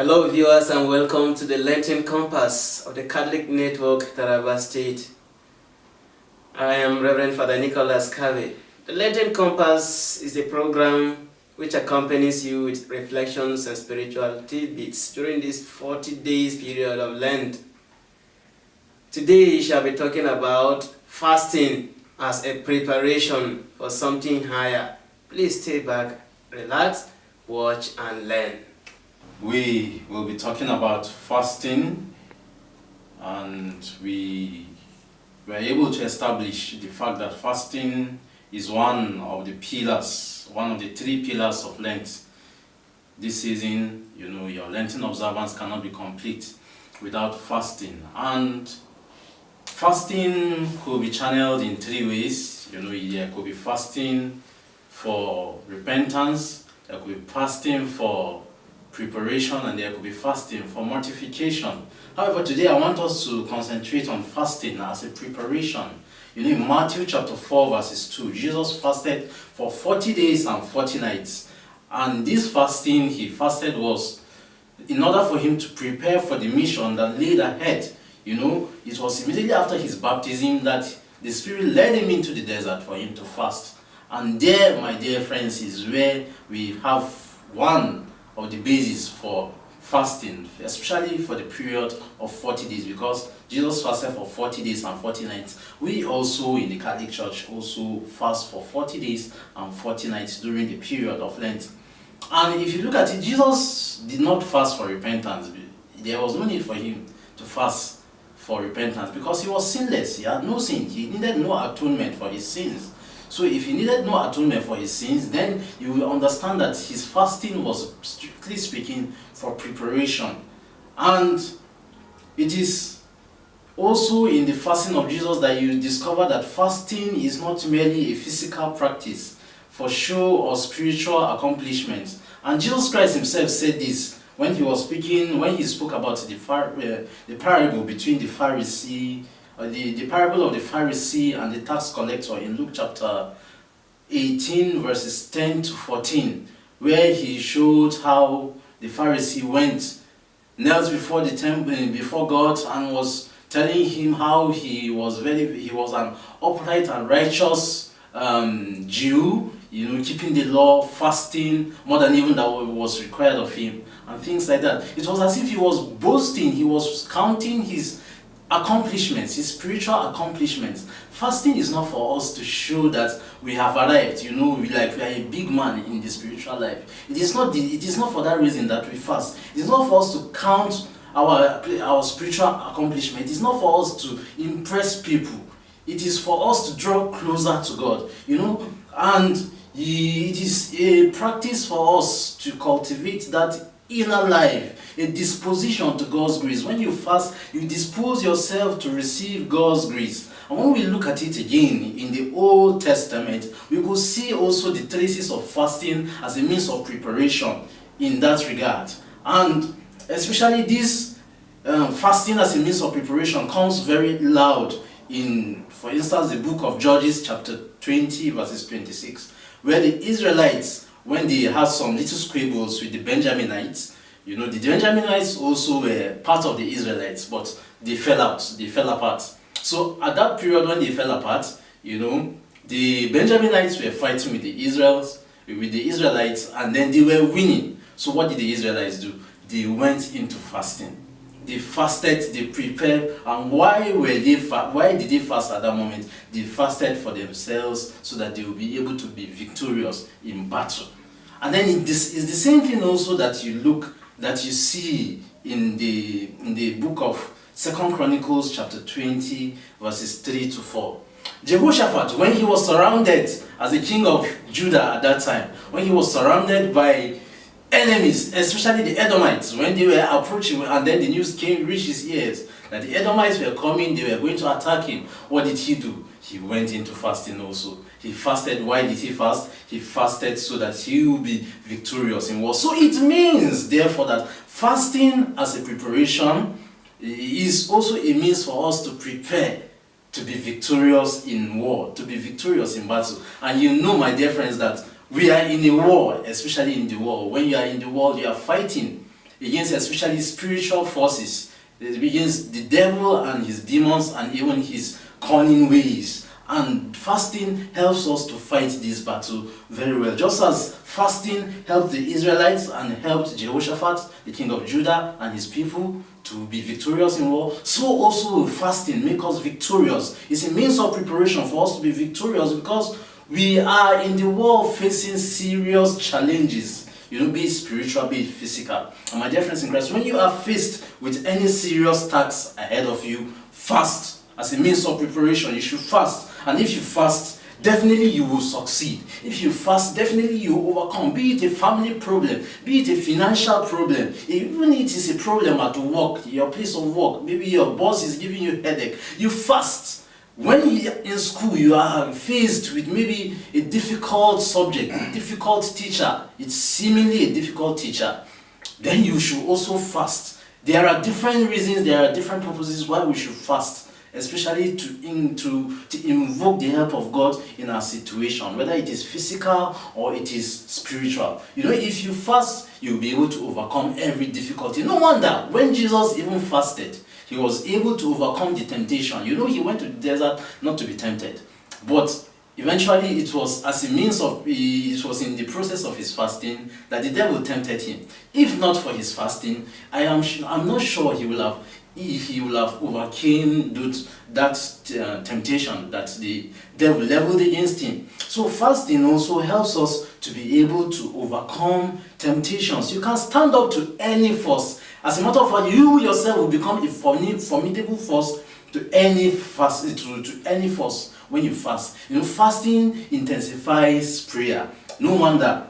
Hello viewers and welcome to the Lenten Compass of the Catholic Network Taraba State. I am Reverend Father Nicholas Kabe. The Lenten Compass is a program which accompanies you with reflections and spiritual tidbits during this 40 days period of Lent. Today we shall be talking about fasting as a preparation for something higher. Please stay back, relax, watch and learn. We will be talking about fasting, and we were able to establish the fact that fasting is one of the pillars, one of the three pillars of Lent. This season, your Lenten observance cannot be complete without fasting. And fasting could be channeled in three ways. There could be fasting for repentance, there could be fasting for preparation, and there could be fasting for mortification. However, today I want us to concentrate on fasting as a preparation. In Matthew chapter 4 verses 2, Jesus fasted for 40 days and 40 nights. And this fasting he fasted was in order for him to prepare for the mission that laid ahead. It was immediately after his baptism that the Spirit led him into the desert for him to fast. And there, my dear friends, is where we have one of the basis for fasting, especially for the period of 40 days, because Jesus fasted for 40 days and 40 nights. We also in the Catholic Church also fast for 40 days and 40 nights during the period of Lent. And if you look at it, Jesus did not fast for repentance. There was no need for him to fast for repentance because he was sinless. He had no sin. He needed no atonement for his sins. So if he needed no atonement for his sins, then you will understand that his fasting was, strictly speaking, for preparation. And it is also in the fasting of Jesus that you discover that fasting is not merely a physical practice for show or spiritual accomplishment. And Jesus Christ himself said this when he spoke about the parable between the Pharisee, the parable of the Pharisee and the tax collector in Luke chapter 18 verses 10 to 14, where he showed how the Pharisee knelt before the temple, before God, and was telling him how he was an upright and righteous Jew, keeping the law, fasting more than even that was required of him, and things like that. It was as if he was boasting, he was counting his accomplishments, his spiritual accomplishments. Fasting is not for us to show that we have arrived, we are a big man in the spiritual life. It is not for that reason that we fast. It is not for us to count our spiritual accomplishment. It is not for us to impress people. It is for us to draw closer to God, and it is a practice for us to cultivate that inner life, a disposition to God's grace. When you fast, you dispose yourself to receive God's grace. And when we look at it again in the Old Testament, we will see also the traces of fasting as a means of preparation in that regard. And especially this fasting as a means of preparation comes very loud in, for instance, the book of Judges chapter 20 verses 26, where the Israelites, when they had some little squabbles with the Benjaminites, the Benjaminites also were part of the Israelites, but they fell apart. So at that period when they fell apart, the Benjaminites were fighting with the Israelites, and then they were winning. So what did the Israelites do? They went into fasting. They fasted, they prepared, and why did they fast at that moment? They fasted for themselves so that they will be able to be victorious in battle. And then it's the same thing also that you see in the book of 2 Chronicles chapter 20 verses 3 to 4. Jehoshaphat, when he was surrounded as the king of Judah at that time, when he was surrounded by enemies, especially the Edomites, when they were approaching, and then the news reached his ears that the Edomites were coming, they were going to attack him. What did he do? He went into fasting also. He fasted. Why did he fast? He fasted so that he will be victorious in war. So it means, therefore, that fasting as a preparation is also a means for us to prepare to be victorious in war, to be victorious in battle. And my dear friends, that we are in a war, especially in the war. When you are in the war, you are fighting against especially spiritual forces, against the devil and his demons and even his cunning ways. And fasting helps us to fight this battle very well. Just as fasting helped the Israelites and helped Jehoshaphat, the king of Judah, and his people to be victorious in war, so also fasting makes us victorious. It's a means of preparation for us to be victorious, because we are in the world facing serious challenges, be it spiritual, be it physical. And my dear friends in Christ, when you are faced with any serious tasks ahead of you, fast as a means of preparation. You should fast. And if you fast, definitely you will succeed. If you fast, definitely you will overcome. Be it a family problem, be it a financial problem, even if it is a problem at work, your place of work, maybe your boss is giving you a headache, you fast. When you're in school, you are faced with maybe a difficult subject, a difficult teacher, it's seemingly a difficult teacher, then you should also fast. There are different reasons, there are different purposes why we should fast, especially to invoke the help of God in our situation, whether it is physical or it is spiritual. If you fast, you'll be able to overcome every difficulty. No wonder when Jesus even fasted, he was able to overcome the temptation. He went to the desert not to be tempted, but eventually it was it was in the process of his fasting that the devil tempted him. If not for his fasting, I'm not sure he will have overcame that temptation that the devil leveled against him. So fasting also helps us to be able to overcome temptations. You can stand up to any force. As a matter of fact, you yourself will become a formidable force to any force when you fast. Fasting intensifies prayer. No wonder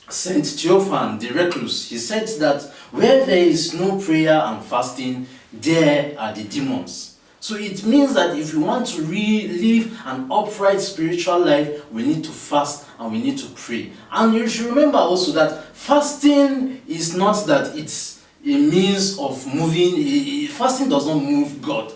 Saint Theophan the recluse, he said that where there is no prayer and fasting, there are the demons. So it means that if we want to live an upright spiritual life, we need to fast and we need to pray. And you should remember also that fasting is not that it's a means of moving. Fasting does not move God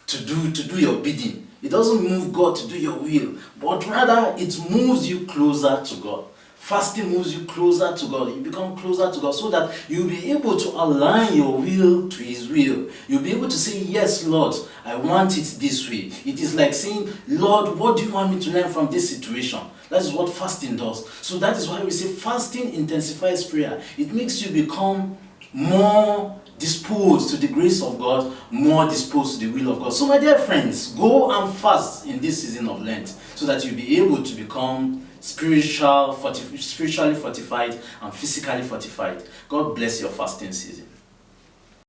to do your bidding. It doesn't move God to do your will, but rather it moves you closer to God. Fasting moves you closer to God. You become closer to God so that you'll be able to align your will to His will. You'll be able to say, yes, Lord, I want it this way. It is like saying, Lord, what do you want me to learn from this situation? That is what fasting does. So that is why we say fasting intensifies prayer. It makes you become more disposed to the grace of God, more disposed to the will of God. So my dear friends, go and fast in this season of Lent so that you'll be able to become spiritually fortified and physically fortified. God bless your fasting season.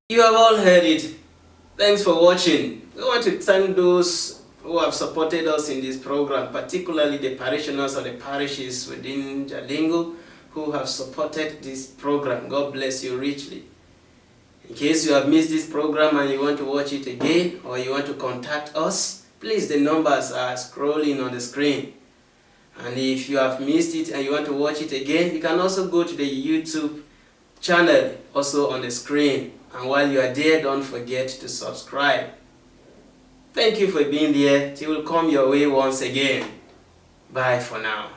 You have all heard it. Thanks for watching. We want to thank those who have supported us in this program, particularly the parishioners of the parishes within Jalingo who have supported this program. God bless you richly. In case you have missed this program and you want to watch it again or you want to contact us, please, the numbers are scrolling on the screen. And if you have missed it and you want to watch it again, you can also go to the YouTube channel also on the screen. And while you are there, don't forget to subscribe. Thank you for being there. Till we'll come your way once again. Bye for now.